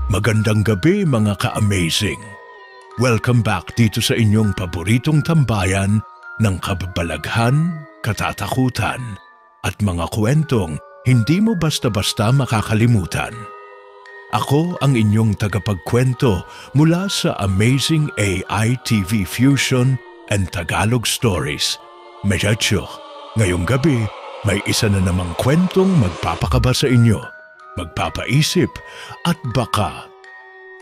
Magandang gabi mga ka-amazing. Welcome back dito sa inyong paboritong tambayan ng kababalaghan, katatakutan, at mga kwentong hindi mo basta-basta makakalimutan. Ako ang inyong tagapagkwento mula sa Amazing AI TV Fusion and Tagalog Stories. Mechacho, ngayong gabi may isa na namang kwentong magpapakaba sa inyo, magpapaisip at baka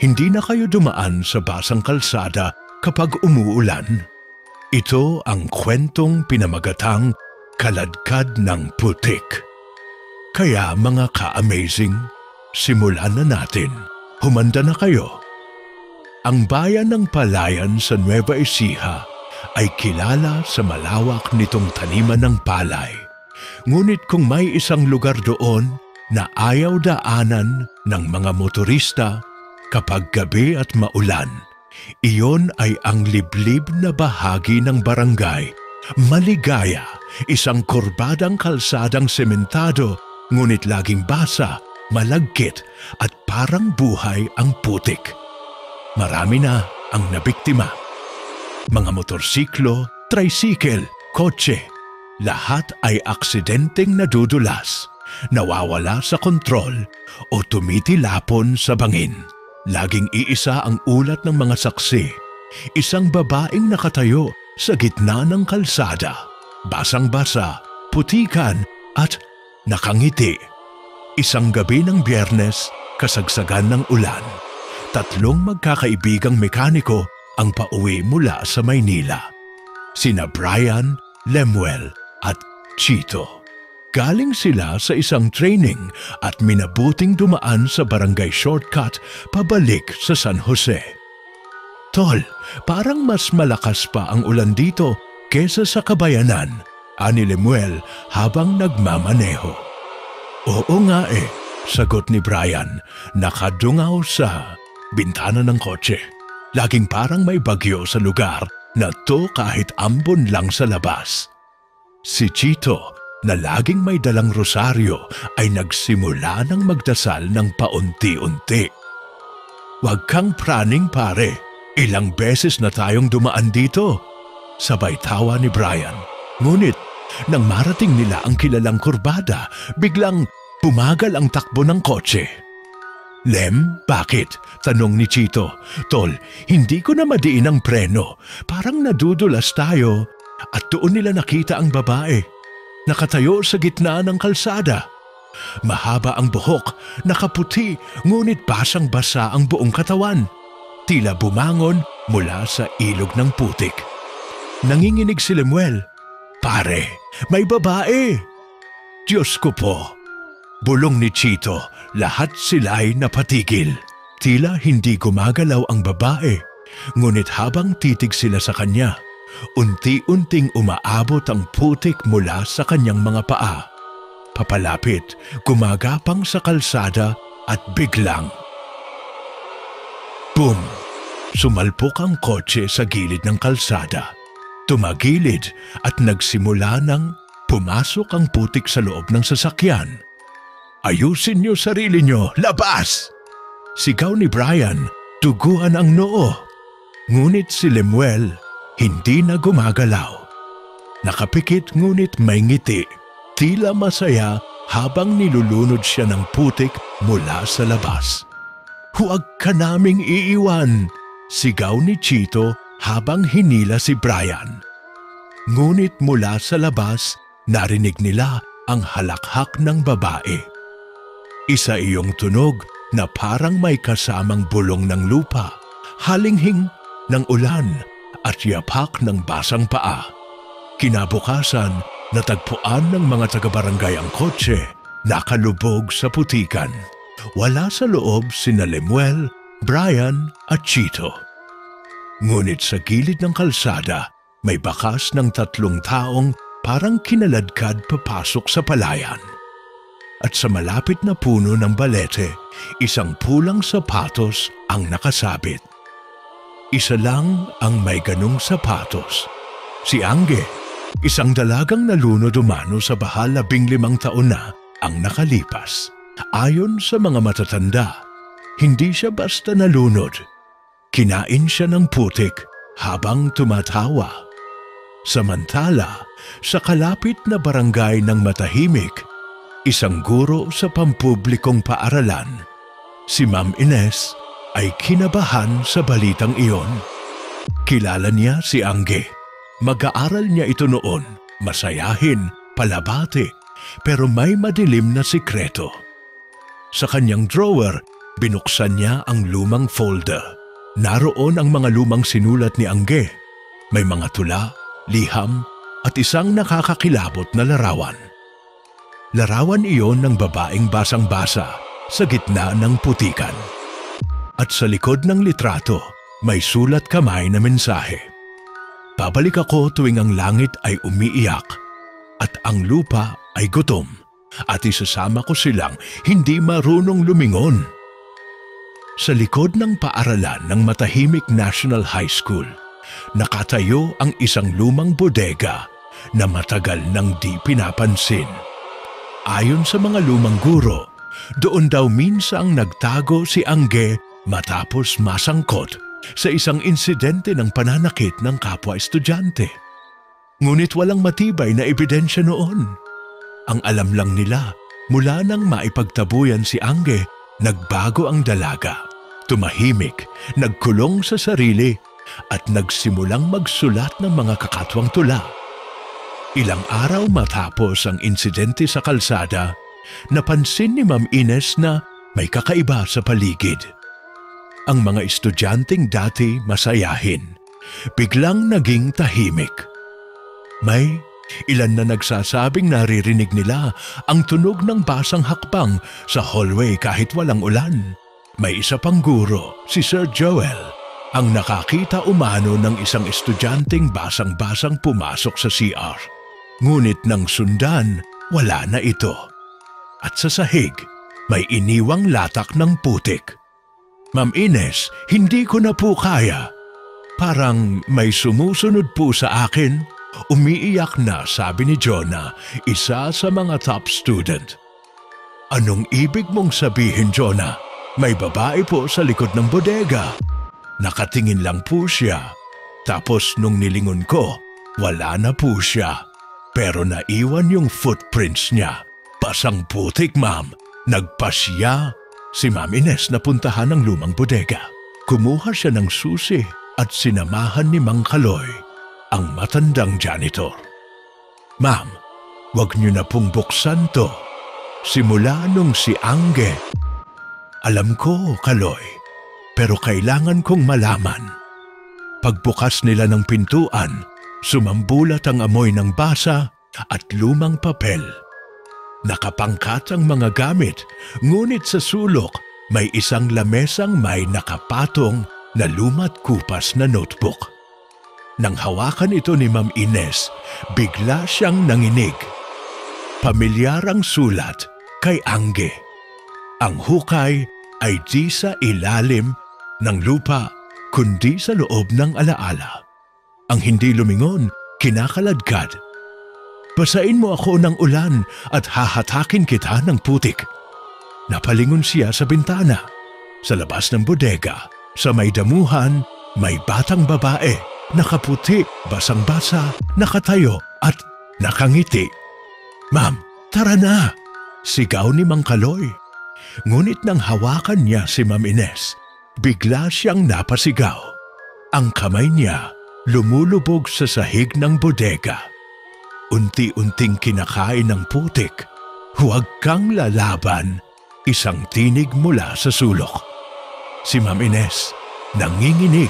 hindi na kayo dumaan sa basang kalsada kapag umuulan. Ito ang kwentong pinamagatang Kaladkad ng Putik. Kaya mga ka-amazing, simulan na natin. Humanda na kayo. Ang bayan ng Palayan sa Nueva Ecija ay kilala sa malawak nitong taniman ng palay. Ngunit kung may isang lugar doon na ayaw daanan ng mga motorista kapag gabi at maulan, iyon ay ang liblib na bahagi ng barangay Maligaya, isang kurbadang kalsadang sementado ngunit laging basa, malagkit at parang buhay ang putik. Marami na ang nabiktima. Mga motorsiklo, tricycle, kotse, lahat ay aksidenteng nadudulas, nawawala sa kontrol o tumitilapon sa bangin. Laging iisa ang ulat ng mga saksi, isang babaeng nakatayo sa gitna ng kalsada, basang-basa, putikan at nakangiti. Isang gabi ng Biyernes, kasagsagan ng ulan, tatlong magkakaibigang mekaniko ang pauwi mula sa Maynila. Sina Brian, Lemuel at Chito. Galing sila sa isang training at minabuting dumaan sa barangay shortcut pabalik sa San Jose. Tol, parang mas malakas pa ang ulan dito kesa sa Kabayanan, ani Lemuel habang nagmamaneho. Oo nga sagot ni Brian, nakadungaw sa bintana ng kotse. Laging parang may bagyo sa lugar na to kahit ambon lang sa labas. Si Chito, na laging may dalang rosaryo, ay nagsimula ng magdasal ng paunti-unti. Huwag kang praning pare, ilang beses na tayong dumaan dito, sabay tawa ni Brian. Ngunit nang marating nila ang kilalang kurbada, biglang bumagal ang takbo ng kotse. Lem, bakit? Tanong ni Chito. Tol, hindi ko na madiin ang preno. Parang nadudulas tayo at doon nila nakita ang babae. Nakatayo sa gitna ng kalsada. Mahaba ang buhok, nakaputi, ngunit basang-basa ang buong katawan. Tila bumangon mula sa ilog ng putik. Nanginginig si Lemuel. Pare, may babae! Diyos ko po! Bulong ni Chito, lahat sila'y napatigil. Tila hindi gumagalaw ang babae, ngunit habang titig sila sa kanya, unti-unting umaabot ang putik mula sa kanyang mga paa. Papalapit, gumagapang sa kalsada at biglang boom! Sumalpok ang kotse sa gilid ng kalsada. Tumagilid at nagsimula ng pumasok ang putik sa loob ng sasakyan. Ayusin niyo sarili niyo, labas! Sigaw ni Brian, tuguan ang noo. Ngunit si Lemuel hindi na gumagalaw. Nakapikit ngunit may ngiti, tila masaya habang nilulunod siya ng putik mula sa labas. Huwag ka naming iiwan! Sigaw ni Chito habang hinila si Brian. Ngunit mula sa labas, narinig nila ang halakhak ng babae. Isa iyong tunog na parang may kasamang bulong ng lupa, halinghing ng ulan at yapak ng basang paa. Kinabukasan, natagpuan ng mga taga-barangay ang kotse, nakalubog sa putikan. Wala sa loob sina Lemuel, Brian at Chito. Ngunit sa gilid ng kalsada, may bakas ng tatlong taong parang kinaladkad papasok sa palayan. At sa malapit na puno ng balete, isang pulang sapatos ang nakasabit. Isa lang ang may ganong sapatos. Si Angge, isang dalagang nalunod umano sa baha 15 taon na ang nakalipas. Ayon sa mga matatanda, Hindi siya basta nalunod. Kinain siya ng putik habang tumatawa. Samantala, sa kalapit na barangay ng Matahimik, isang guro sa pampublikong paaralan, si Ma'am Ines, ay kinabahan sa balitang iyon. Kilala niya si Angge. Mag-aaral niya ito noon, masayahin, palabati, pero may madilim na sikreto. Sa kanyang drawer, binuksan niya ang lumang folder. Naroon ang mga lumang sinulat ni Angge. May mga tula, liham, at isang nakakakilabot na larawan. Larawan iyon ng babaeng basang-basa sa gitna ng putikan. At sa likod ng litrato, may sulat kamay na mensahe. Babalik ako tuwing ang langit ay umiiyak at ang lupa ay gutom at isasama ko silang hindi marunong lumingon. Sa likod ng paaralan ng Matahimik National High School, nakatayo ang isang lumang bodega na matagal nang di pinapansin. Ayon sa mga lumang guro, doon daw minsang nagtago si Angge matapos masangkot sa isang insidente ng pananakit ng kapwa estudyante. Ngunit walang matibay na ebidensya noon. Ang alam lang nila, mula nang maipagtabuyan si Angge, nagbago ang dalaga, tumahimik, nagkulong sa sarili, at nagsimulang magsulat ng mga kakatwang tula. Ilang araw matapos ang insidente sa kalsada, napansin ni Ma'am Ines na may kakaiba sa paligid. Ang mga estudyanteng dati masayahin, biglang naging tahimik. May ilan na nagsasabing naririnig nila ang tunog ng basang hakbang sa hallway kahit walang ulan. May isa pang guro, si Sir Joel, ang nakakita umano ng isang estudyanteng basang-basang pumasok sa CR. Ngunit nang sundan, wala na ito. At sa sahig, may iniwang latak ng putik. Ma'am Ines, hindi ko na po kaya. Parang may sumusunod po sa akin. Umiiyak na, sabi ni Jonah, isa sa mga top student. Anong ibig mong sabihin, Jonah? May babae po sa likod ng bodega. Nakatingin lang po siya. Tapos nung nilingon ko, wala na po siya. Pero naiwan yung footprints niya. Basang putik, ma'am. Nagpasya. Si Ma'am Ines napuntahan ng lumang bodega. Kumuha siya ng susi at sinamahan ni Mang Kaloy, ang matandang janitor. Ma'am, wag niyo na pong buksan to. Simula nung si Angge. Alam ko, Kaloy, pero kailangan kong malaman. Pagbukas nila ng pintuan, sumambulat ang amoy ng basa at lumang papel. Nakapangkat ang mga gamit, ngunit sa sulok may isang lamesang may nakapatong na lumat kupas na notebook. Nang hawakan ito ni Ma'am Ines, bigla siyang nanginig. Pamilyar ang sulat kay Angge. Ang hukay ay di sa ilalim ng lupa, kundi sa loob ng alaala. Ang hindi lumingon, kinakaladkad. Basain mo ako ng ulan at hahatakin kita ng putik. Napalingon siya sa bintana. Sa labas ng bodega, sa may damuhan, may batang babae, nakaputi, basang-basa, nakatayo at nakangiti. Ma'am, tara na! Sigaw ni Mang Kaloy. Ngunit nang hawakan niya si Ma'am Ines, bigla siyang napasigaw. Ang kamay niya lumulubog sa sahig ng bodega. Unti-unting kinakain ng putik. Huwag kang lalaban, isang tinig mula sa sulok. Si Ma'am Ines, nanginginig,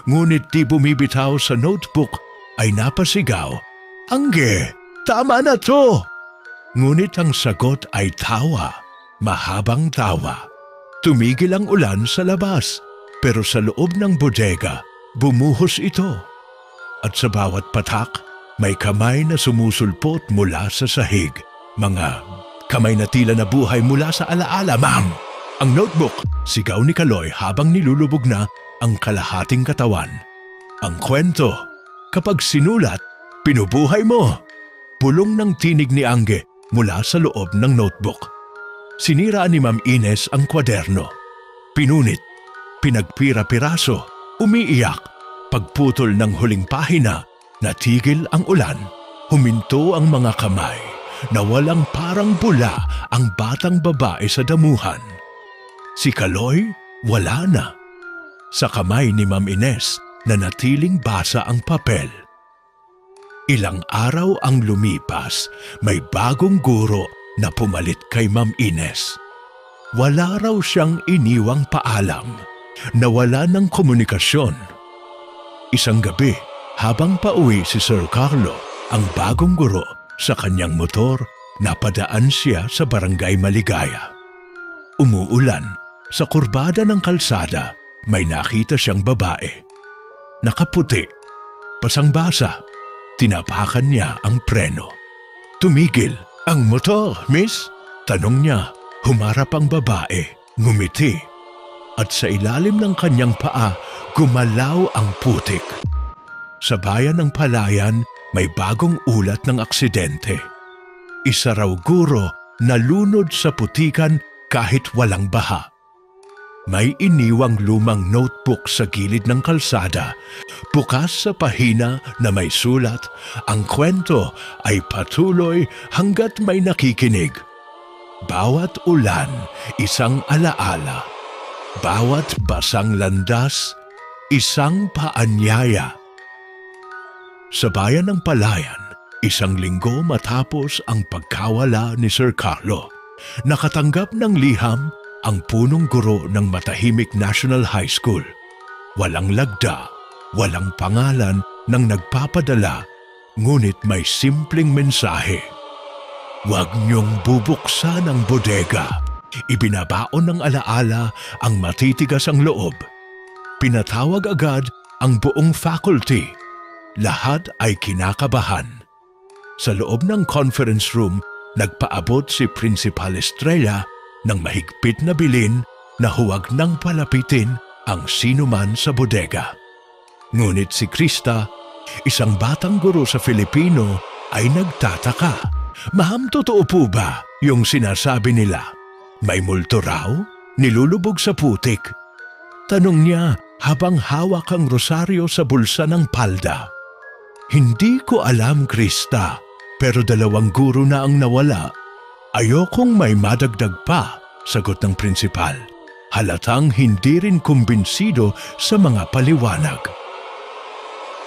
ngunit di bumibitaw sa notebook, ay napasigaw, Angge, tama na to! Ngunit ang sagot ay tawa, mahabang tawa. Tumigil ang ulan sa labas, pero sa loob ng bodega, bumuhos ito. At sa bawat patak, may kamay na sumusulpot mula sa sahig. Mga kamay na tila na buhay mula sa alaala, ma'am! Ang notebook, sigaw ni Kaloy habang nilulubog na ang kalahating katawan. Ang kwento, kapag sinulat, pinubuhay mo. Pulong ng tinig ni Angge mula sa loob ng notebook. Sinira ni Ma'am Ines ang kwaderno. Pinunit, pinagpira-piraso, umiiyak. Pagputol ng huling pahina, natigil ang ulan. Huminto ang mga kamay. Nawalang parang bula ang batang babae sa damuhan. Si Kaloy, wala na. Sa kamay ni Ma'am Ines, nanatiling basa ang papel. Ilang araw ang lumipas, may bagong guro na pumalit kay Ma'am Ines. Wala raw siyang iniwang paalam. Nawala ng komunikasyon. Isang gabi, habang pauwi si Sir Carlo, ang bagong guro, sa kanyang motor, napadaan siya sa Barangay Maligaya. Umuulan, sa kurbada ng kalsada, may nakita siyang babae. Nakaputi, basang-basa, tinapakan niya ang preno. Tumigil, ang motor, miss? Tanong niya. Humarap ang babae, ngumiti, at sa ilalim ng kanyang paa, gumalaw ang putik. Sa bayan ng Palayan, may bagong ulat ng aksidente. Isa raw guro nalunod sa putikan kahit walang baha. May iniwang lumang notebook sa gilid ng kalsada. Bukas sa pahina na may sulat, ang kwento ay patuloy hanggat may nakikinig. Bawat ulan, isang alaala. Bawat basang landas, isang paanyaya. Sa bayan ng Palayan, isang linggo matapos ang pagkawala ni Sir Carlo, nakatanggap ng liham ang punong guro ng Matahimik National High School. Walang lagda, walang pangalan ng nagpapadala, ngunit may simpleng mensahe. Huwag niyong bubuksan ang bodega. Ibinabaon ng alaala ang matitigas ang loob. Pinatawag agad ang buong faculty. Lahat ay kinakabahan. Sa loob ng conference room, nagpaabot si Principal Estrella ng mahigpit na bilin na huwag nang palapitin ang sinuman sa bodega. Ngunit si Krista, isang batang guro sa Filipino, ay nagtataka. Ma'am, totoo po ba yung sinasabi nila? May multo raw? Nilulubog sa putik? Tanong niya habang hawak ang rosaryo sa bulsa ng palda. Hindi ko alam, Krista, pero 2 guro na ang nawala. Ayokong may madagdag pa, sagot ng prinsipal. Halatang hindi rin kumbinsido sa mga paliwanag.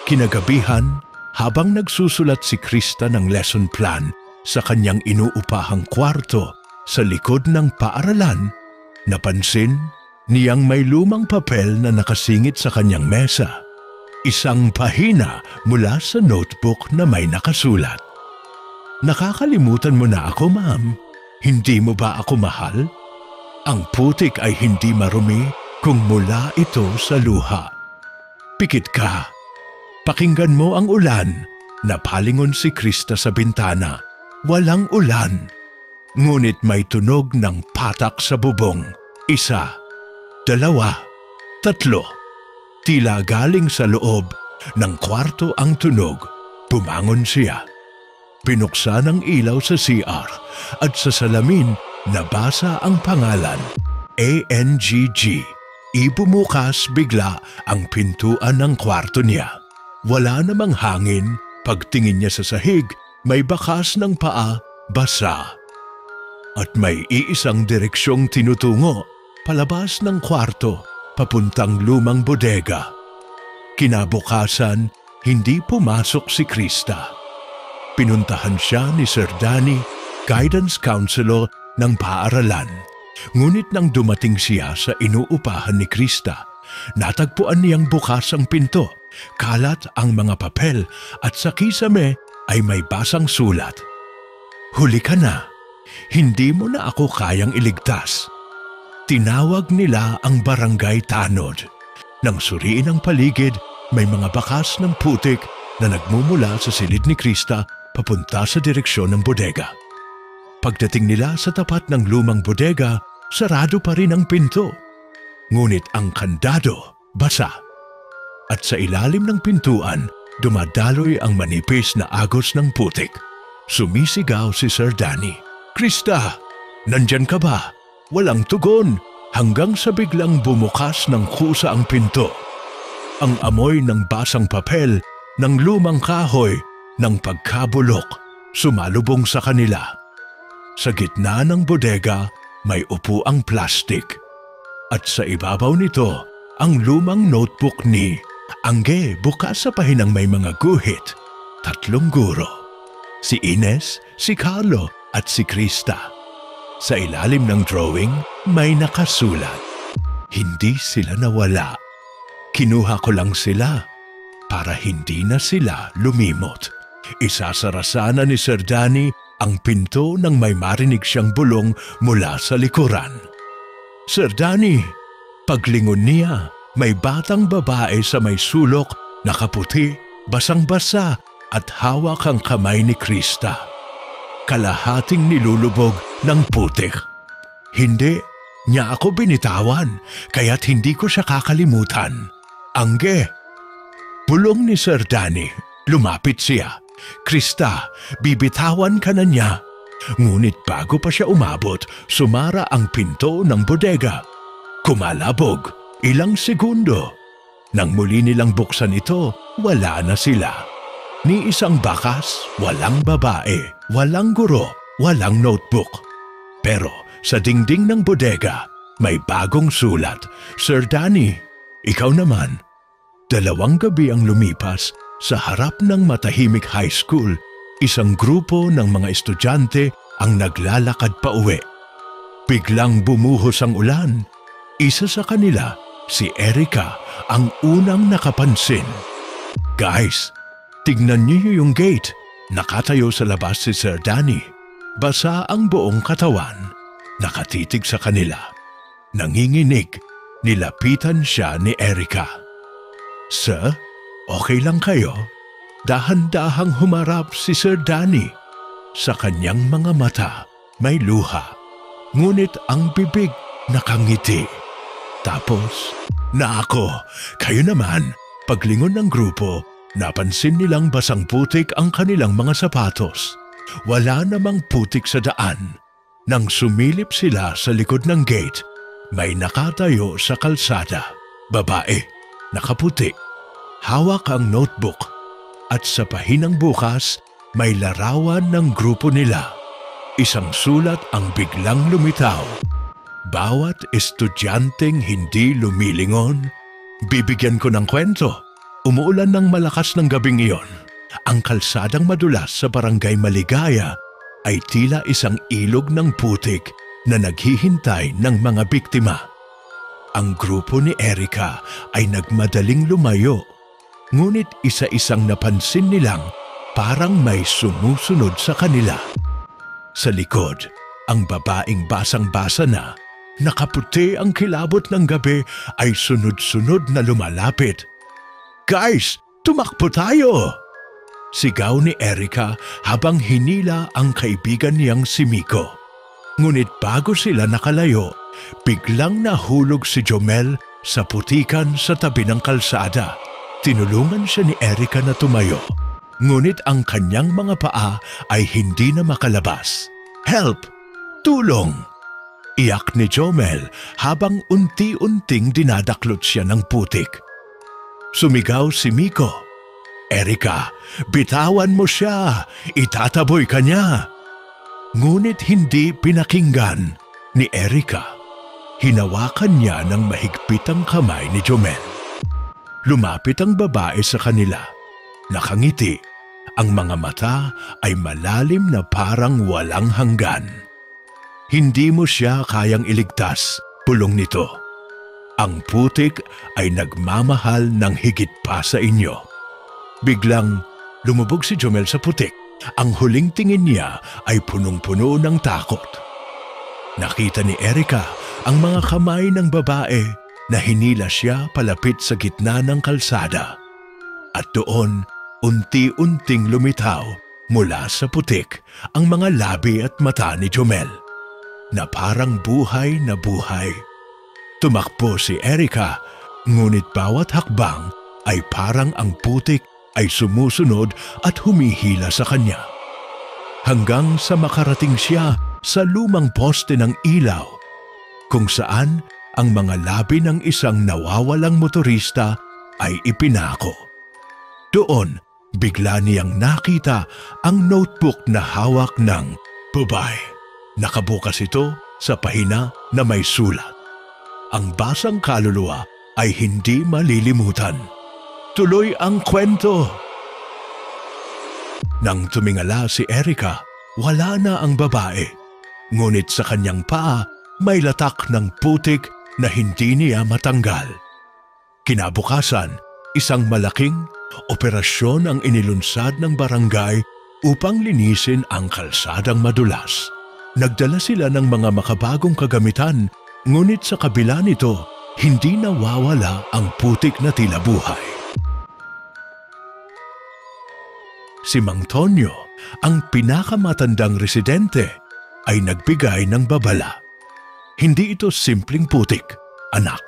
Kinagabihan, habang nagsusulat si Krista ng lesson plan sa kanyang inuupahang kwarto sa likod ng paaralan, napansin niyang may lumang papel na nakasingit sa kanyang mesa. Isang pahina mula sa notebook na may nakasulat. Nakakalimutan mo na ako, ma'am. Hindi mo ba ako mahal? Ang putik ay hindi marumi kung mula ito sa luha. Pikit ka. Pakinggan mo ang ulan. Napalingon si Krista sa bintana. Walang ulan. Ngunit may tunog ng patak sa bubong. 1, 2, 3. Tila galing sa loob ng kwarto ang tunog. Bumangon siya. Pinuksan ang ilaw sa CR at sa salamin nabasa ang pangalan, ANGG. Ibumukas bigla ang pintuan ng kwarto niya. Wala namang hangin. Pagtingin niya sa sahig, may bakas ng paa, basa. At may iisang direksyong tinutungo, palabas ng kwarto, papuntang lumang bodega. Kinabukasan, hindi pumasok si Krista. Pinuntahan siya ni Sir Danny, guidance counselor ng paaralan. Ngunit nang dumating siya sa inuupahan ni Krista, natagpuan niyang bukas ang pinto, kalat ang mga papel at sa kisame ay may basang sulat. Huli ka na, hindi mo na ako kayang iligtas. Tinawag nila ang barangay tanod. Nang suriin ang paligid, may mga bakas ng putik na nagmumula sa silid ni Krista papunta sa direksyon ng bodega. Pagdating nila sa tapat ng lumang bodega, sarado pa rin ang pinto. Ngunit ang kandado, basa. At sa ilalim ng pintuan, dumadaloy ang manipis na agos ng putik. Sumisigaw si Sir Danny. Krista, nandyan ka ba? Walang tugon. hanggang sa biglang bumukas ng kusa ang pinto. Ang amoy ng basang papel, ng lumang kahoy, ng pagkabulok, sumalubong sa kanila. Sa gitna ng bodega, may upuang plastik. At sa ibabaw nito, ang lumang notebook ni Angge, bukas sa pahinang may mga guhit. 3 guro. Si Ines, si Carlo at si Krista. Sa ilalim ng drawing, may nakasulat. Hindi sila nawala. Kinuha ko lang sila para hindi na sila lumimot. Isasara sana ni Sir Danny ang pinto nang may marinig siyang bulong mula sa likuran. Sir Danny, paglingon niya, may batang babae sa may sulok, nakaputi, basang-basa at hawak ang kamay ni Krista. Kalahating nilulubog ng putik. Hindi niya ako binitawan, kaya't hindi ko siya kakalimutan. Angge! Bulong ni Sir Danny. Lumapit siya. Krista, bibitawan ka na niya. Ngunit bago pa siya umabot, sumara ang pinto ng bodega. Kumalabog, ilang segundo. Nang muli nilang buksan ito, wala na sila. Ni isang bakas, walang babae, walang guro, walang notebook. Pero sa dingding ng bodega, may bagong sulat. Sir Danny, ikaw naman. 2 gabi ang lumipas sa harap ng Matahimik High School. Isang grupo ng mga estudyante ang naglalakad pa uwi. Biglang bumuhos ang ulan. Isa sa kanila, si Erica, ang unang nakapansin. Guys, tignan niyo yung gate. Nakatayo sa labas si Sir Danny. Basa ang buong katawan. Nakatitig sa kanila. Nanginginig, nilapitan siya ni Erica. Sir, okay lang kayo? Dahan-dahang humarap si Sir Danny. Sa kanyang mga mata, may luha. Ngunit ang bibig nakangiti. Tapos, ako, kayo naman, paglingon ng grupo, napansin nilang basang putik ang kanilang mga sapatos. Wala namang putik sa daan. Nang sumilip sila sa likod ng gate, may nakatayo sa kalsada. Babae, nakaputi. Hawak ang notebook. At sa pahinang bukas, may larawan ng grupo nila. Isang sulat ang biglang lumitaw. Bawat estudyanteng hindi lumilingon, bibigyan ko ng kwento. Umuulan ng malakas ng gabing iyon. Ang kalsadang madulas sa barangay Maligaya ay tila isang ilog ng putik na naghihintay ng mga biktima. Ang grupo ni Erica ay nagmadaling lumayo, ngunit isa-isang napansin nilang parang may sumusunod sa kanila. Sa likod, ang babaeng basang-basa na, nakaputi ang kilabot ng gabi ay sunod-sunod na lumalapit. Guys, tumakbo tayo! Sigaw ni Erica habang hinila ang kaibigan niyang si Miko. Ngunit bago sila nakalayo, biglang nahulog si Jomel sa putikan sa tabi ng kalsada. Tinulungan siya ni Erica na tumayo. Ngunit ang kanyang mga paa ay hindi na makalabas. Help! Tulong! Iyak ni Jomel habang unti-unting dinadaklot siya ng putik. Sumigaw si Miko. Erica, bitawan mo siya! Itataboy ka niya! Ngunit hindi pinakinggan ni Erica. Hinawakan niya ng mahigpit ang kamay ni Jomel. Lumapit ang babae sa kanila. Nakangiti. Ang mga mata ay malalim na parang walang hanggan. Hindi mo siya kayang iligtas, pulong nito. Ang putik ay nagmamahal ng higit pa sa inyo. Biglang lumubog si Jomel sa putik. Ang huling tingin niya ay punong-puno ng takot. Nakita ni Erica ang mga kamay ng babae na hinila siya palapit sa gitna ng kalsada. At doon, unti-unting lumitaw mula sa putik ang mga labi at mata ni Jomel na parang buhay na buhay. Tumakbo si Erica, ngunit bawat hakbang ay parang ang putik ay sumusunod at humihila sa kanya. Hanggang sa makarating siya sa lumang poste ng ilaw, kung saan ang mga labi ng isang nawawalang motorista ay ipinako. Doon, bigla niyang nakita ang notebook na hawak ng babae. Nakabukas ito sa pahina na may sulat. Ang basang kaluluwa ay hindi malilimutan. Tuloy ang kwento. Nang tumingala si Erica, wala na ang babae. Ngunit sa kanyang paa, may latak ng putik na hindi niya matanggal. Kinabukasan, isang malaking operasyon ang inilunsad ng barangay upang linisin ang kalsadang madulas. Nagdala sila ng mga makabagong kagamitan, ngunit sa kabila nito, hindi nawawala ang putik na tila buhay. Si Mang Tonyo, ang pinakamatandang residente, ay nagbigay ng babala. Hindi ito simpleng putik, anak.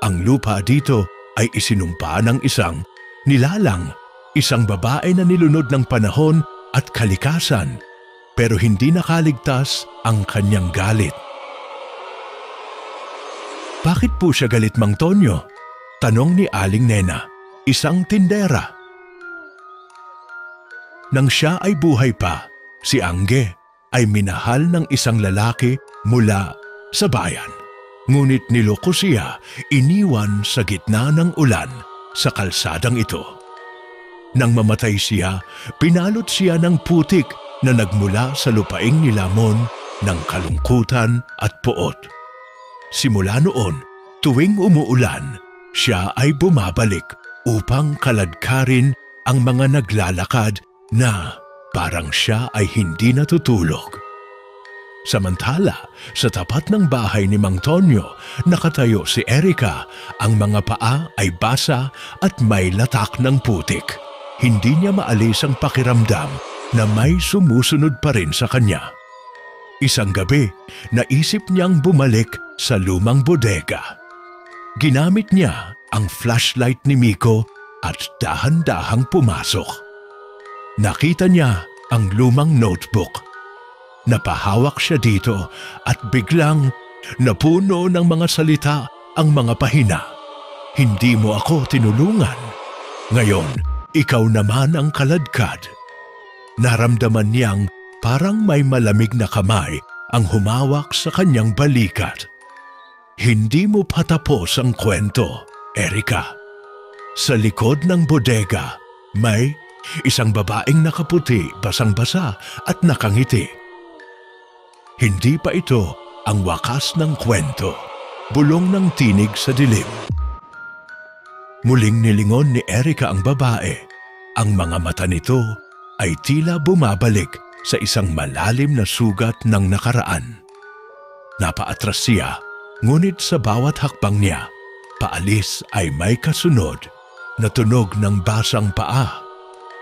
Ang lupa dito ay isinumpa ng isang nilalang, isang babae na nilunod ng panahon at kalikasan, pero hindi nakaligtas ang kanyang galit. Bakit po siya galit, Mang Tonyo? Tanong ni Aling Nena, isang tindera. Nang siya ay buhay pa, si Angge ay minahal ng isang lalaki mula sa bayan. Ngunit niloko siya, iniwan sa gitna ng ulan sa kalsadang ito. Nang mamatay siya, pinalot siya ng putik na nagmula sa lupaing nilamon ng kalungkutan at poot. Simula noon, tuwing umuulan, siya ay bumabalik upang kaladkarin ang mga naglalakad na parang siya ay hindi natutulog. Samantala, sa tapat ng bahay ni Mang Tonyo, nakatayo si Erica. Ang mga paa ay basa at may latak ng putik. Hindi niya maalis ang pakiramdam na may sumusunod pa rin sa kanya. Isang gabi, naisip niyang bumalik sa lumang bodega. Ginamit niya ang flashlight ni Miko at dahan-dahang pumasok. Nakita niya ang lumang notebook. Napahawak siya dito at biglang napuno ng mga salita ang mga pahina. Hindi mo ako tinulungan. Ngayon, ikaw naman ang kaladkad. Naramdaman niyang parang may malamig na kamay ang humawak sa kanyang balikat. Hindi mo patapos ang kwento, Erica. Sa likod ng bodega, may isang babaeng nakaputi, basang-basa at nakangiti. Hindi pa ito ang wakas ng kwento. Bulong ng tinig sa dilim. Muling nilingon ni Erica ang babae. Ang mga mata nito ay tila bumabalik sa isang malalim na sugat ng nakaraan. Napaatras siya, ngunit sa bawat hakbang niya, paalis ay may kasunod na tunog ng basang paa.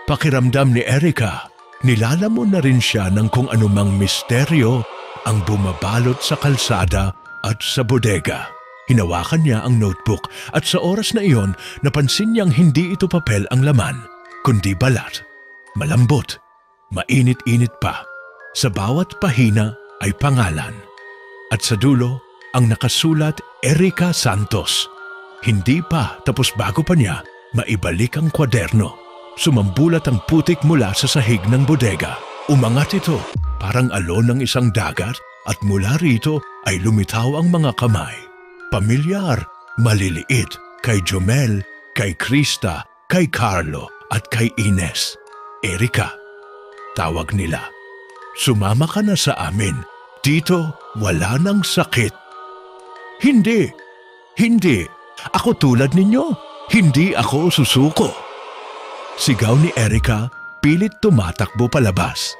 Pakiramdam ni Erica, nilalamon na rin siya ng kung anumang misteryo ang bumabalot sa kalsada at sa bodega. Hinawakan niya ang notebook at sa oras na iyon, napansin niyang hindi ito papel ang laman, kundi balat. Malambot, mainit-init pa. Sa bawat pahina ay pangalan. At sa dulo, ang nakasulat Erica Santos. Hindi pa tapos bago pa niya maibalik ang kwaderno. Sumambulat ang putik mula sa sahig ng bodega. Umangat ito, parang alon ng isang dagat, at mula rito ay lumitaw ang mga kamay. Pamilyar, maliliit, kay Jomel, kay Krista, kay Carlo, at kay Ines. Erica, tawag nila. Sumama ka na sa amin. Dito, wala nang sakit. Hindi, hindi. Ako tulad ninyo. Hindi ako susuko. Sigaw ni Erica, pilit tumatakbo palabas.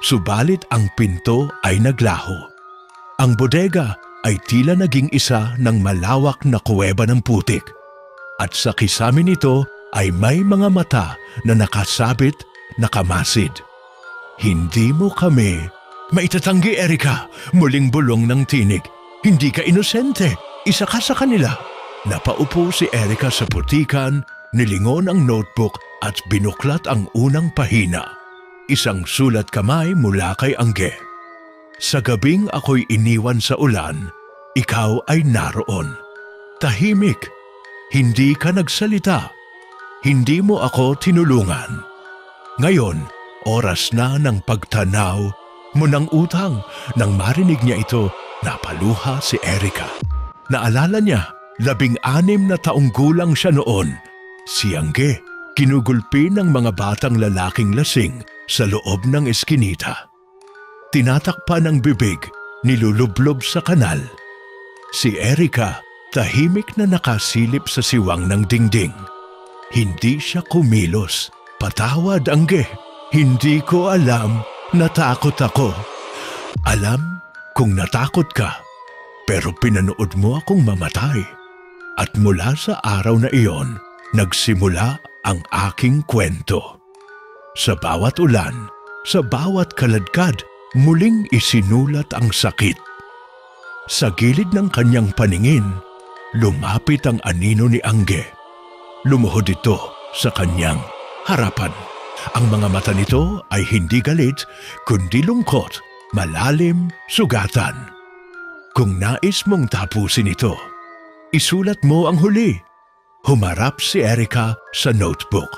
Subalit ang pinto ay naglaho. Ang bodega ay tila naging isa ng malawak na kuweba ng putik. At sa kisame nito ay may mga mata na nakasabit, nakamasid. Hindi mo kami maitatanggi, Erica. Muling bulong ng tinig. Hindi ka inosente. Isa ka sa kanila. Napaupo si Erica sa putikan, nilingon ang notebook at binuklat ang unang pahina. Isang sulat kamay mula kay Angge. Sa gabing ako'y iniwan sa ulan, ikaw ay naroon. Tahimik, hindi ka nagsalita. Hindi mo ako tinulungan. Ngayon, oras na ng pagtanaw mo ng utang. Nang marinig niya ito, napaluha si Erica. Naalala niya, 16 na taong gulang siya noon. Si Angge, kinugulpi ng mga batang lalaking lasing sa loob ng eskinita. Tinatakpan ang bibig, nilulublob sa kanal. Si Erica, tahimik na nakasilip sa siwang ng dingding. Hindi siya kumilos. Patawad, Angge. Hindi ko alam. Natakot ako. Alam kung natakot ka, pero pinanood mo akong mamatay. At mula sa araw na iyon, nagsimula ang aking kwento. Sa bawat ulan, sa bawat kaladkad, muling isinulat ang sakit. Sa gilid ng kanyang paningin, lumapit ang anino ni Angge. Lumuhod ito sa kanyang harapan. Ang mga mata nito ay hindi galit, kundi lungkot, malalim, sugatan. Kung nais mong tapusin ito, isulat mo ang huli. Humarap si Erica sa notebook.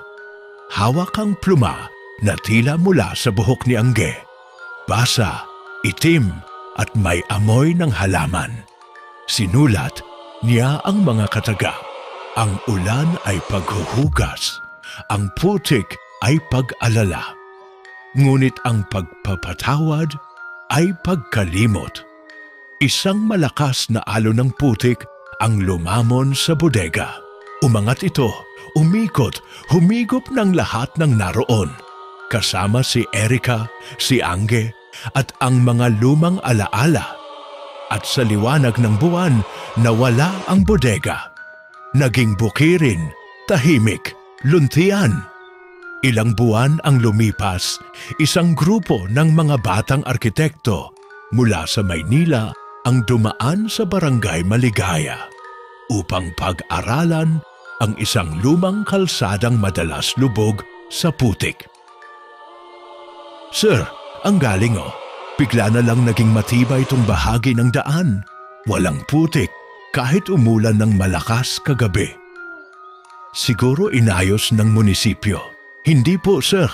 Hawak ang pluma na tila mula sa buhok ni Angge. Basa, itim, at may amoy ng halaman. Sinulat niya ang mga kataga. Ang ulan ay paghuhugas, ang putik ay pag-alala. Ngunit ang pagpapatawad ay pagkalimot. Isang malakas na alon ng putik ang lumamon sa bodega. Umangat ito, umikot, humigop ng lahat ng naroon. Kasama si Erica, si Angge, at ang mga lumang alaala. At sa liwanag ng buwan, nawala ang bodega. Naging bukirin, tahimik, luntian. Ilang buwan ang lumipas, isang grupo ng mga batang arkitekto mula sa Maynila ang dumaan sa Barangay Maligaya upang pag-aralan ang isang lumang kalsadang madalas lubog sa putik. Sir, ang galing oh. Bigla na lang naging matibay itong bahagi ng daan. Walang putik kahit umulan ng malakas kagabi. Siguro inayos ng munisipyo. Hindi po, sir.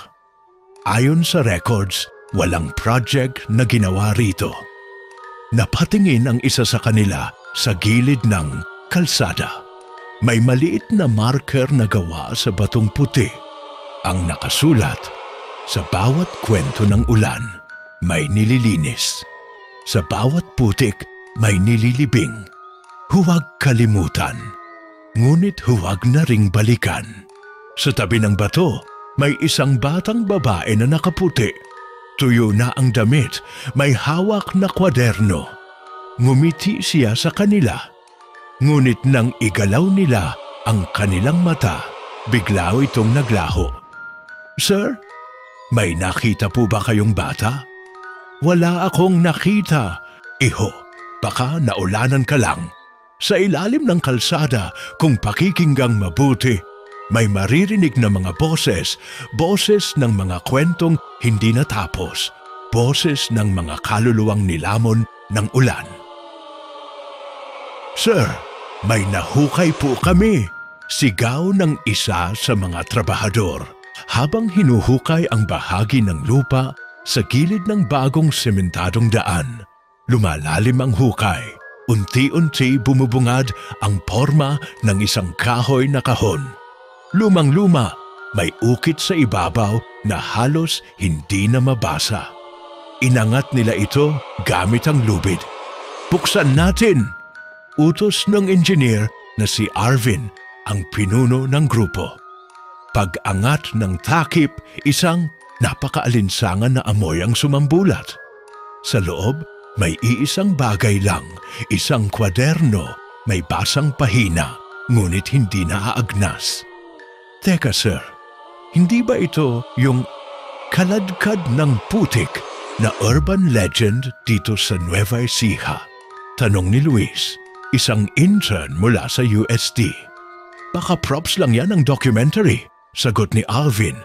Ayon sa records, walang project na ginawa rito. Napatingin ang isa sa kanila sa gilid ng kalsada. May maliit na marker na gawa sa batong puti. Ang nakasulat, sa bawat kwento ng ulan, may nililinis. Sa bawat putik, may nililibing. Huwag kalimutan, ngunit huwag na ring balikan. Sa tabi ng bato, may isang batang babae na nakaputi. Tuyo na ang damit, may hawak na kwaderno. Ngumiti siya sa kanila. Ngunit nang igalaw nila ang kanilang mata, bigla itong naglaho. Sir, may nakita po ba kayong bata? Wala akong nakita. Iho, baka naulanan ka lang. Sa ilalim ng kalsada, kung pakikinggang mabuti, may maririnig na mga boses, boses ng mga kwentong hindi natapos, boses ng mga kaluluwang nilamon ng ulan. Sir, may nahukay po kami, sigaw ng isa sa mga trabahador habang hinuhukay ang bahagi ng lupa sa gilid ng bagong sementadong daan. Lumalalim ang hukay. Unti-unti bumubungad ang porma ng isang kahoy na kahon. Lumang-luma, may ukit sa ibabaw na halos hindi na mabasa. Inangat nila ito gamit ang lubid. Buksan natin! Utos ng engineer na si Arvin, ang pinuno ng grupo. Pag-angat ng takip, isang napakaalinsangan na amoy ang sumambulat. Sa loob, may iisang bagay lang, isang kwaderno, may basang pahina, ngunit hindi naaagnas. Teka sir, hindi ba ito yung kaladkad ng putik na urban legend dito sa Nueva Ecija? Tanong ni Luis, isang intern mula sa UST. Baka props lang yan ang documentary, sagot ni Alvin.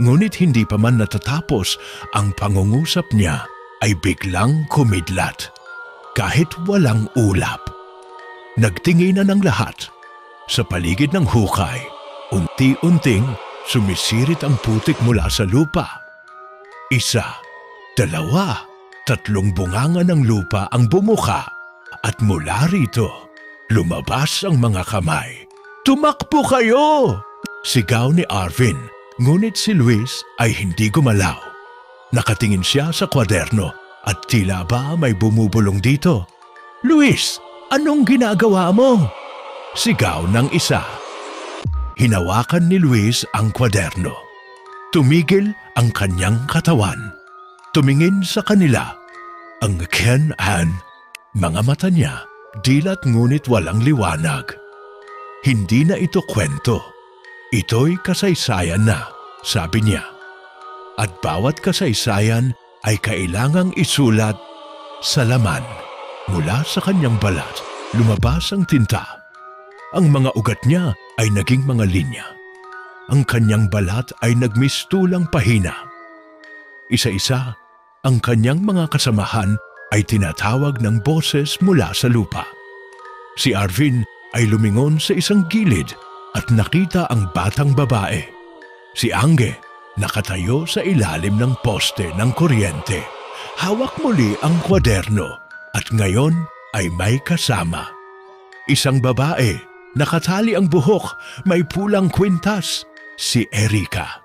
Ngunit hindi pa man natatapos ang pangungusap niya ay biglang kumidlat. kahit walang ulap. Nagtinginan ang lahat. Sa paligid ng hukay, unti-unting sumisirit ang putik mula sa lupa. 1, 2, 3 bunganga ng lupa ang bumuka at mula rito, lumabas ang mga kamay. "Tumakbo kayo!" Sigaw ni Arvin, ngunit si Luis ay hindi gumalaw. Nakatingin siya sa kwaderno at tila ba may bumubulong dito. "Luis, anong ginagawa mo?" Sigaw ng isa. Hinawakan ni Luis ang kwaderno. Tumigil ang kanyang katawan. Tumingin sa kanila. Ang Ken-An, mga mata niya, dilat ngunit walang liwanag. Hindi na ito kwento. Ito'y kasaysayan na, sabi niya. At bawat kasaysayan ay kailangang isulat sa laman. Mula sa kanyang balat, lumabas ang tinta. Ang mga ugat niya ay naging mga linya. Ang kanyang balat ay nagmistulang pahina. Isa-isa, ang kanyang mga kasamahan ay tinatawag ng boses mula sa lupa. Si Arvin ay lumingon sa isang gilid at nakita ang batang babae. Si Angge nakatayo sa ilalim ng poste ng kuryente. Hawak muli ang kwaderno at ngayon ay may kasama. Isang babae, nakatali ang buhok, may pulang kwintas, si Erika.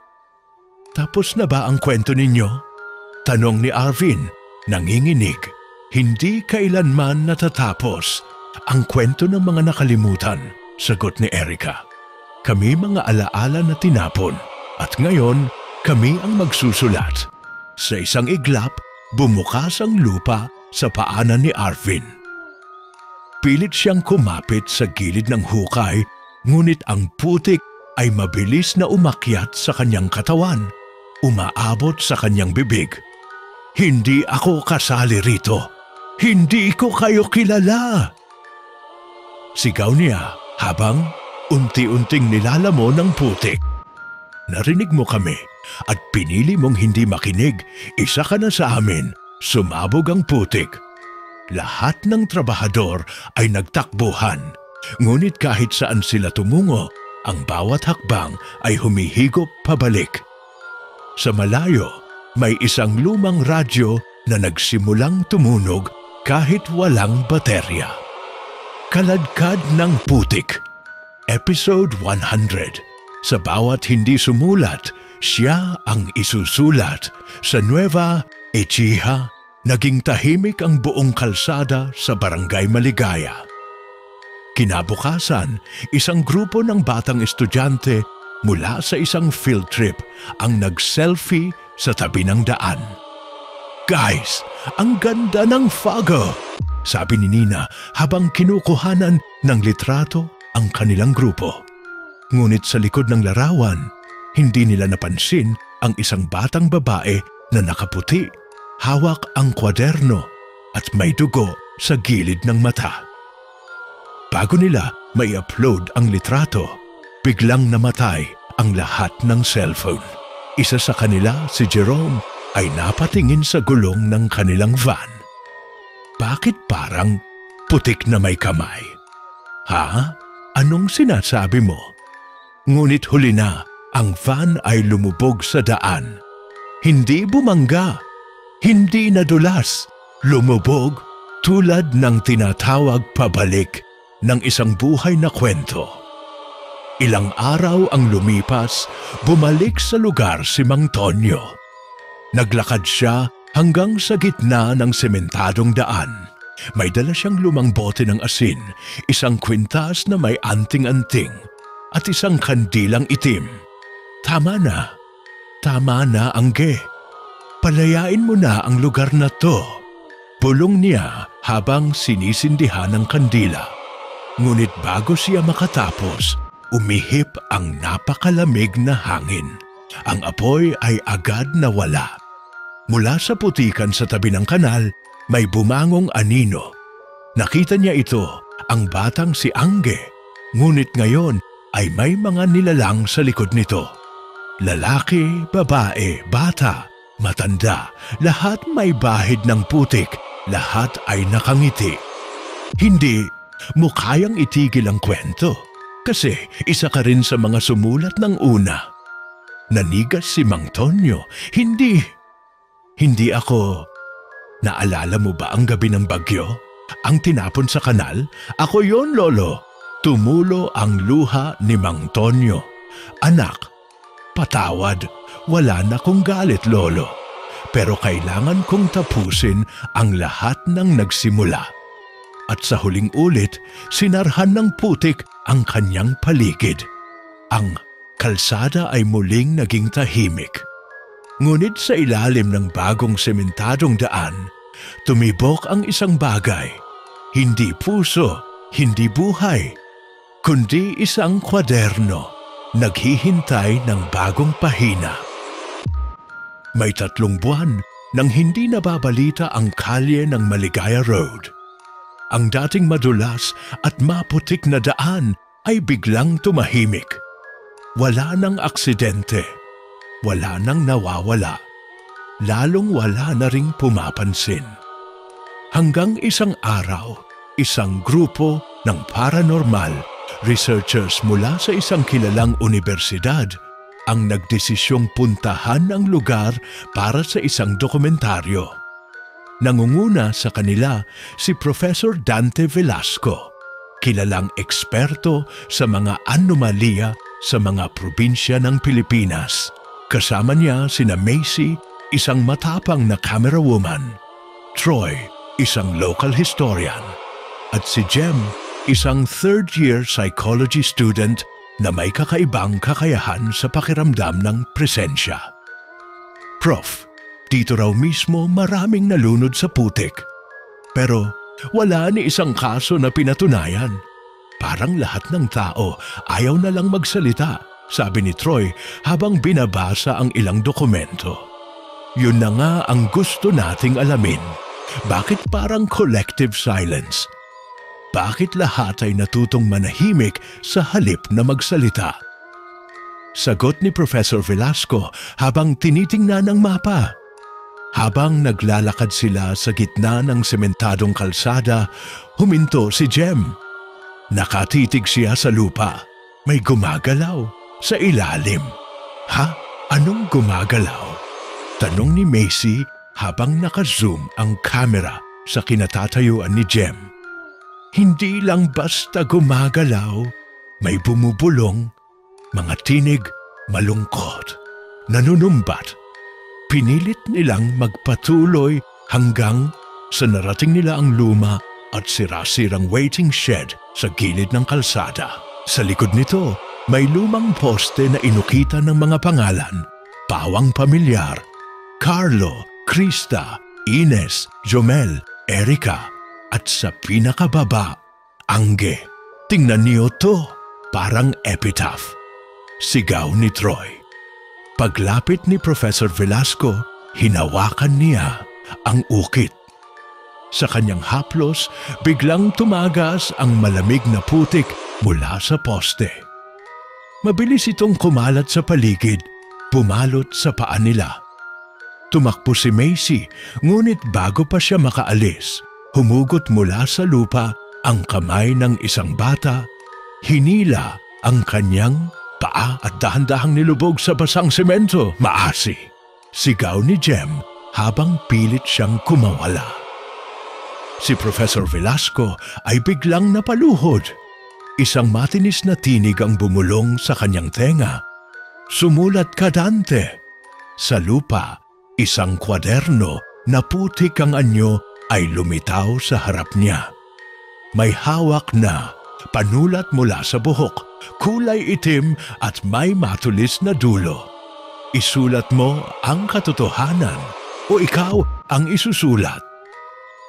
"Tapos na ba ang kwento ninyo?" Tanong ni Arvin, nanginginig. "Hindi kailanman natatapos ang kwento ng mga nakalimutan," sagot ni Erika. "Kami mga alaala na tinapon at ngayon kami ang magsusulat." Sa isang iglap, bumukas ang lupa sa paanan ni Arvin. Pilit siyang kumapit sa gilid ng hukay, ngunit ang putik ay mabilis na umakyat sa kanyang katawan, umaabot sa kanyang bibig. "Hindi ako kasali rito. Hindi ko kayo kilala!" Sigaw niya habang unti-unting nilalamon ng putik. "Narinig mo kami at pinili mong hindi makinig. Isa ka na sa amin." Sumabog ang putik. Lahat ng trabahador ay nagtakbuhan. Ngunit kahit saan sila tumungo, ang bawat hakbang ay humihigop pabalik. Sa malayo, may isang lumang radyo na nagsimulang tumunog kahit walang baterya. Kaladkad ng putik. Episode 100. Sa bawat hindi sumulat, siya ang isusulat. Sa Nueva Ecija, naging tahimik ang buong kalsada sa Barangay Maligaya. Kinabukasan, isang grupo ng batang estudyante mula sa isang field trip ang nag-selfie sa tabi ng daan. "Guys, ang ganda ng Fago!" sabi ni Nina habang kinukuhanan ng litrato ang kanilang grupo. Ngunit sa likod ng larawan, hindi nila napansin ang isang batang babae na nakaputi, hawak ang kwaderno at may dugo sa gilid ng mata. Bago nila may upload ang litrato, biglang namatay ang lahat ng cellphone. Isa sa kanila, si Jerome, ay napatingin sa gulong ng kanilang van. "Bakit parang putik na may kamay?" "Ha? Anong sinasabi mo?" Ngunit huli na, ang van ay lumubog sa daan. Hindi bumangga, hindi nadulas, lumubog tulad ng tinatawag pabalik ng isang buhay na kwento. Ilang araw ang lumipas, bumalik sa lugar si Mang Tonyo. Naglakad siya hanggang sa gitna ng sementadong daan. May dala siyang lumang bote ng asin, isang kwintas na may anting-anting, at isang kandilang itim. Tama na, Angge. Palayain mo na ang lugar na to. Bulong niya habang sinisindihan ng kandila. Ngunit bago siya makatapos, umihip ang napakalamig na hangin. Ang apoy ay agad nawala. Mula sa putikan sa tabi ng kanal, may bumangong anino. Nakita niya ito, ang batang si Angge. Ngunit ngayon ay may mga nilalang sa likod nito. Lalaki, babae, bata, matanda, lahat may bahid ng putik lahat ay nakangiti. Hindi mo kayang itigil ang kwento kasi isa ka rin sa mga sumulat ng una. Nanigas si Mang Tonyo. Hindi ako. Naalala mo ba ang gabi ng bagyo? Ang tinapon sa kanal? Ako yon, Lolo. Tumulo ang luha ni Mang Tonyo. Anak, patawad. Wala na kong galit, Lolo. Pero kailangan kong tapusin ang lahat ng nagsimula. At sa huling ulit, sinarhan ng putik ang kanyang paligid. Ang kalsada ay muling naging tahimik. Ngunit sa ilalim ng bagong sementadong daan, tumibok ang isang bagay. Hindi puso, hindi buhay, kundi isang kwaderno, naghihintay ng bagong pahina. May 3 buwan nang hindi nababalita ang kalye ng Maligaya Road. Ang dating madulas at maputik na daan ay biglang tumahimik. Wala nang aksidente, wala nang nawawala, lalong wala na ring pumapansin. Hanggang isang araw, isang grupo ng paranormal researchers mula sa isang kilalang universidad ang nagdesisyong puntahan ang lugar para sa isang dokumentaryo. Nangunguna sa kanila si Professor Dante Velasco, kilalang eksperto sa mga anomalya sa mga probinsya ng Pilipinas. Kasama niya sina Macy, isang matapang na camera woman, Troy, isang local historian, at si Jem, isang third-year psychology student na may kakaibang kakayahan sa pakiramdam ng presensya. Prof, dito raw mismo maraming nalunod sa putik. Pero wala ni isang kaso na pinatunayan. Parang lahat ng tao ayaw na lang magsalita, sabi ni Troy habang binabasa ang ilang dokumento. Yun na nga ang gusto nating alamin. Bakit parang collective silence? Bakit lahat ay natutong manahimik sa halip na magsalita? Sagot ni Professor Velasco habang tinitingnan ang mapa. Habang naglalakad sila sa gitna ng sementadong kalsada, huminto si Jem. Nakatitig siya sa lupa. May gumagalaw sa ilalim. Ha? Anong gumagalaw? Tanong ni Macy habang naka-zoom ang camera sa kinatatayuan ni Jem. Hindi lang basta gumagalaw, may bumubulong, mga tinig, malungkot, nanunumbat. Pinilit nilang magpatuloy hanggang sa narating nila ang luma at sirasirang waiting shed sa gilid ng kalsada. Sa likod nito, may lumang poste na inukita ng mga pangalan, pawang pamilyar, Carlo, Krista, Ines, Jomel, Erica, at sa pinakababa, Angge. Tingnan niyo to, parang epitaph. Sigaw ni Troy. Paglapit ni Professor Velasco, hinawakan niya ang ukit. Sa kanyang haplos, biglang tumagas ang malamig na putik mula sa poste. Mabilis itong kumalat sa paligid, pumalot sa paa nila. Tumakbo si Macy, ngunit bago pa siya makaalis, humugot mula sa lupa ang kamay ng isang bata, hinila ang kanyang paa at dahan-dahang nilubog sa basang semento. Maasi! Sigaw ni Jem habang pilit siyang kumawala. Si Professor Velasco ay biglang napaluhod. Isang matinis na tinig ang bumulong sa kanyang tenga. Sumulat ka, Dante. Sa lupa, isang kwaderno na putik ang anyo ay lumitaw sa harap niya. May hawak na panulat mula sa buhok, kulay itim at may matulis na dulo. Isulat mo ang katotohanan o ikaw ang isusulat.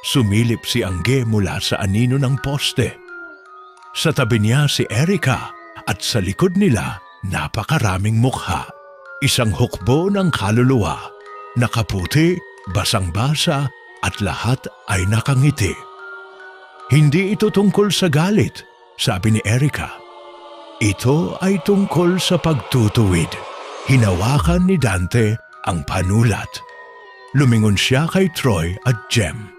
Sumilip si Angge mula sa anino ng poste. Sa tabi niya si Erica at sa likod nila napakaraming mukha. Isang hukbo ng kaluluwa, nakaputi, basang-basa at lahat ay nakangiti. Hindi ito tungkol sa galit, sabi ni Erica. Ito ay tungkol sa pagtutuwid. Hinawakan ni Dante ang panulat. Lumingon siya kay Troy at Jem.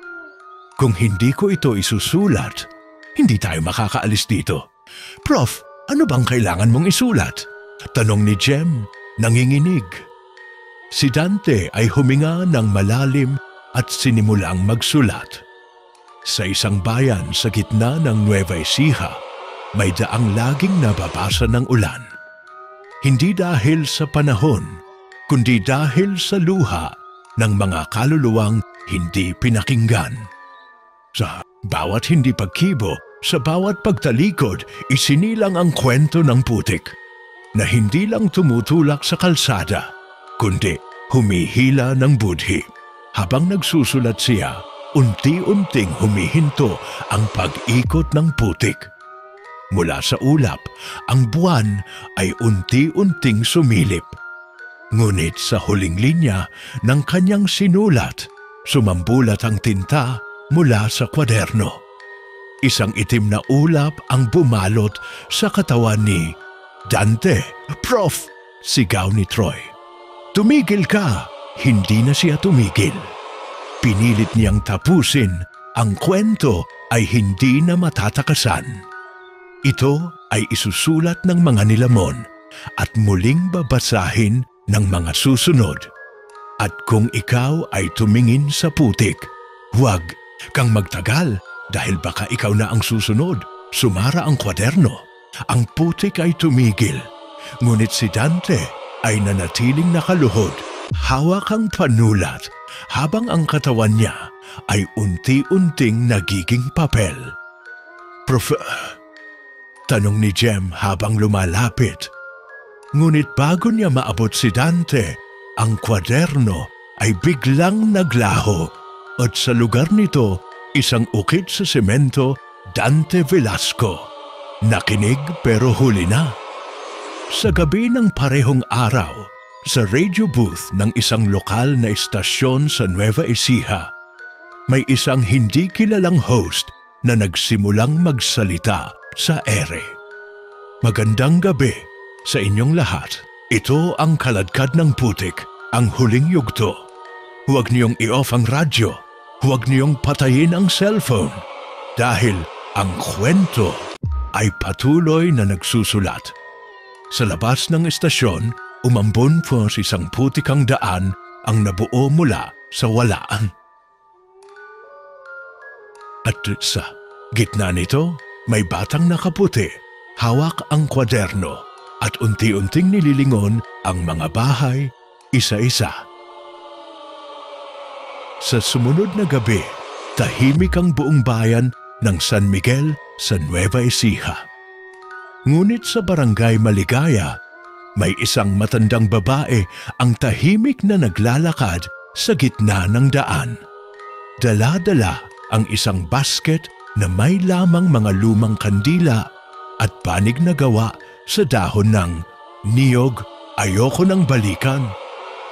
Kung hindi ko ito isusulat, hindi tayo makakaalis dito. Prof, ano bang kailangan mong isulat? Tanong ni Jem, nanginginig. Si Dante ay huminga ng malalim at sinimulang magsulat. Sa isang bayan sa gitna ng Nueva Ecija, may daang laging nababasa ng ulan. Hindi dahil sa panahon, kundi dahil sa luha ng mga kaluluwang hindi pinakinggan. Sa bawat hindi pagkibo, sa bawat pagtalikod, isinilang ang kwento ng putik na hindi lang tumutulak sa kalsada, kundi humihila ng budhi. Habang nagsusulat siya, unti-unting humihinto ang pag-ikot ng putik. Mula sa ulap, ang buwan ay unti-unting sumilip. Ngunit sa huling linya ng kanyang sinulat, sumambulat ang tinta mula sa kwaderno. Isang itim na ulap ang bumalot sa katawan ni Dante. Prof! Sigaw ni Troy. Tumigil ka! Hindi na siya tumigil. Pinilit niyang tapusin ang kwento ay hindi na matatakasan. Ito ay isusulat ng mga nilamon at muling babasahin ng mga susunod. At kung ikaw ay tumingin sa putik, huwag kang magtagal dahil baka ikaw na ang susunod. Sumara ang kwaderno. Ang putik ay tumigil, ngunit si Dante ay nanatiling nakaluhod. Hawak ang panulat habang ang katawan niya ay unti-unting nagiging papel. Tanong ni Jem habang lumalapit. Ngunit bago niya maabot si Dante, ang kwaderno ay biglang naglaho at sa lugar nito isang ukit sa semento, Dante Velasco. Nakinig pero huli na. Sa gabi ng parehong araw, sa radio booth ng isang lokal na istasyon sa Nueva Ecija, may isang hindi kilalang host na nagsimulang magsalita sa ere. Magandang gabi sa inyong lahat. Ito ang kaladkad ng putik, ang huling yugto. Huwag niyong i-off ang radyo. Huwag niyong patayin ang cellphone. Dahil ang kwento ay patuloy na nagsusulat. Sa labas ng istasyon, umambon po sa isang putikang daan ang nabuo mula sa walaan. At sa gitna nito, may batang nakaputi, hawak ang kwaderno at unti-unting nililingon ang mga bahay isa-isa. Sa sumunod na gabi, tahimik ang buong bayan ng San Miguel sa Nueva Ecija. Ngunit sa barangay Maligaya, may isang matandang babae ang tahimik na naglalakad sa gitna ng daan. Dala-dala ang isang basket na may lamang mga lumang kandila at panig na gawa sa dahon ng niyog. Ayoko ng balikan,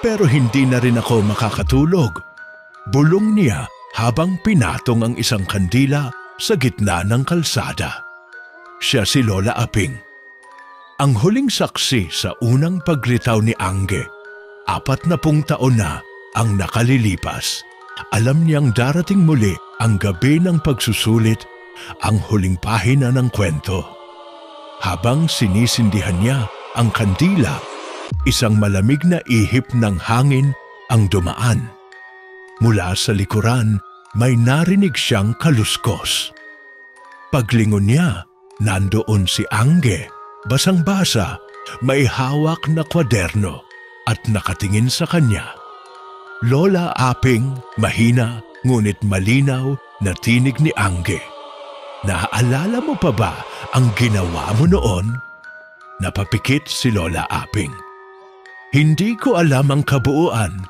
pero hindi na rin ako makakatulog. Bulong niya habang pinatong ang isang kandila sa gitna ng kalsada. Siya si Lola Aping. Ang huling saksi sa unang paglitaw ni Angge. 40 taon na ang nakalilipas. Alam niyang darating muli ang gabi ng pagsusulit, ang huling pahina ng kwento. Habang sinisindihan niya ang kandila, isang malamig na ihip ng hangin ang dumaan. Mula sa likuran, may narinig siyang kaluskos. Paglingon niya, nandoon si Angge. Basang-basa, may hawak na kwaderno at nakatingin sa kanya. Lola Aping, mahina ngunit malinaw na tinig ni Angge. Naaalala mo pa ba ang ginawa mo noon? Napapikit si Lola Aping. Hindi ko alam ang kabuuan.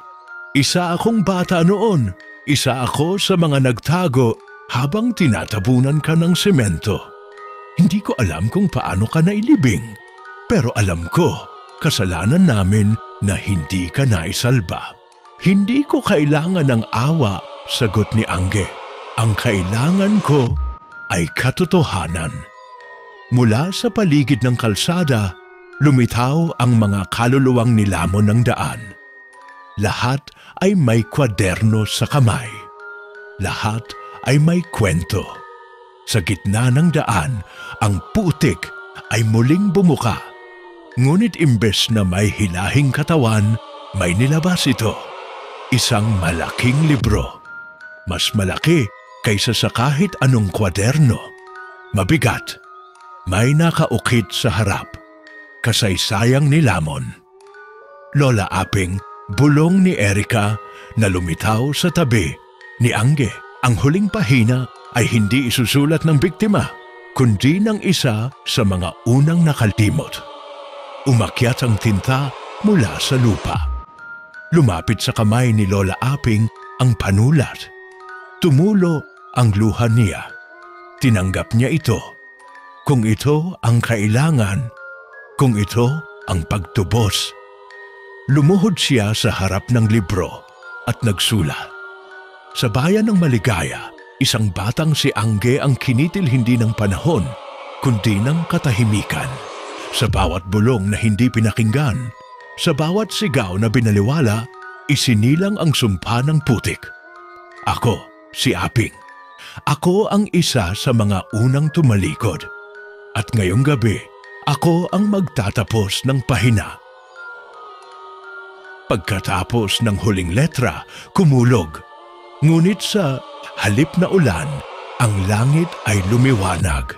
Isa akong bata noon. Isa ako sa mga nagtago habang tinatabunan ka ng semento. Hindi ko alam kung paano ka nailibing, pero alam ko, kasalanan namin na hindi ka naisalba. Hindi ko kailangan ng awa, sagot ni Angge. Ang kailangan ko ay katotohanan. Mula sa paligid ng kalsada, lumitaw ang mga kaluluwang nilamon ng daan. Lahat ay may kwaderno sa kamay. Lahat ay may kwento. Sa gitna ng daan, ang putik ay muling bumuka. Ngunit imbes na may hilahing katawan, may nilabas ito. Isang malaking libro. Mas malaki kaysa sa kahit anong kwaderno. Mabigat. May nakaukit sa harap. Kasaysayang ni Lamon. Lola Aping, bulong ni Erica na lumitaw sa tabi ni Angge. Ang huling pahina ay hindi isusulat ng biktima, kundi ng isa sa mga unang nakalimot. Umakyat ang tinta mula sa lupa. Lumapit sa kamay ni Lola Aping ang panulat. Tumulo ang luha niya. Tinanggap niya ito. Kung ito ang kailangan, kung ito ang pagtubos. Lumuhod siya sa harap ng libro at nagsulat. Sa bayan ng Maligaya, isang batang si Angge ang kinitil hindi ng panahon, kundi ng katahimikan. Sa bawat bulong na hindi pinakinggan, sa bawat sigaw na binaliwala, isinilang ang sumpa ng putik. Ako, si Aping. Ako ang isa sa mga unang tumalikod. At ngayong gabi, ako ang magtatapos ng pahina. Pagkatapos ng huling letra, kumulog. Ngunit sa halip na ulan, ang langit ay lumiwanag.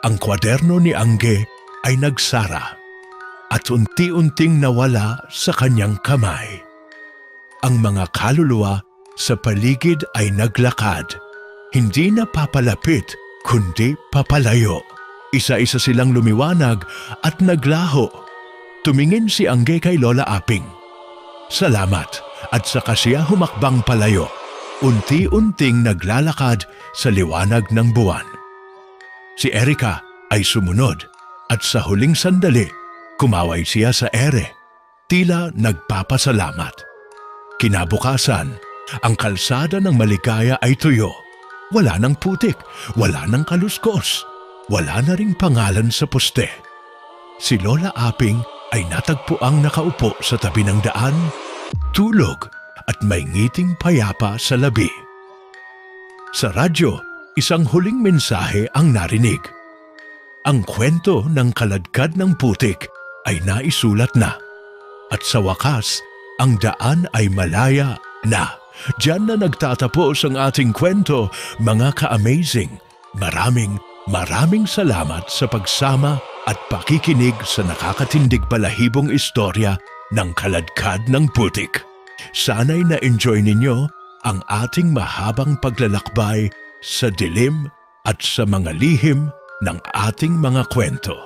Ang kwaderno ni Angge ay nagsara at unti-unting nawala sa kanyang kamay. Ang mga kaluluwa sa paligid ay naglakad. Hindi na papalapit, kundi papalayo. Isa-isa silang lumiwanag at naglaho. Tumingin si Angge kay Lola Aping. Salamat, at saka siya humakbang palayo. Unti-unting naglalakad sa liwanag ng buwan. Si Erica ay sumunod at sa huling sandali, kumaway siya sa ere. Tila nagpapasalamat. Kinabukasan, ang kalsada ng Maligaya ay tuyo. Wala ng putik, wala ng kaluskos. Wala na ring pangalan sa poste. Si Lola Aping ay natagpuang nakaupo sa tabi ng daan, tulog at may ngiting payapa sa labi. Sa radyo, isang huling mensahe ang narinig. Ang kwento ng kaladkad ng putik ay naisulat na. At sa wakas, ang daan ay malaya na. Diyan na nagtatapos ang ating kwento, mga ka-amazing. Maraming salamat sa pagsama at pakikinig sa nakakatindig balahibong istorya ng kaladkad ng putik. Sana'y na-enjoy ninyo ang ating mahabang paglalakbay sa dilim at sa mga lihim ng ating mga kwento.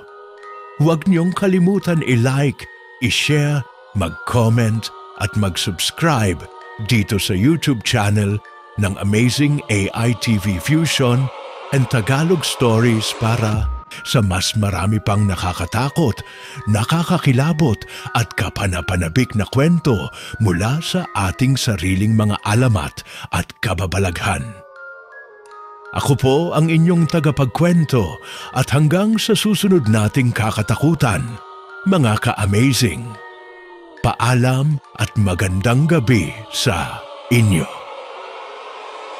Huwag niyong kalimutan i-like, i-share, mag-comment at mag-subscribe dito sa YouTube channel ng Amazing AI TV Fusion and Tagalog Stories para sa mas marami pang nakakatakot, nakakakilabot at kapanapanabik na kwento mula sa ating sariling mga alamat at kababalaghan. Ako po ang inyong tagapagkwento at hanggang sa susunod nating kakatakutan, mga ka-amazing. Paalam at magandang gabi sa inyo.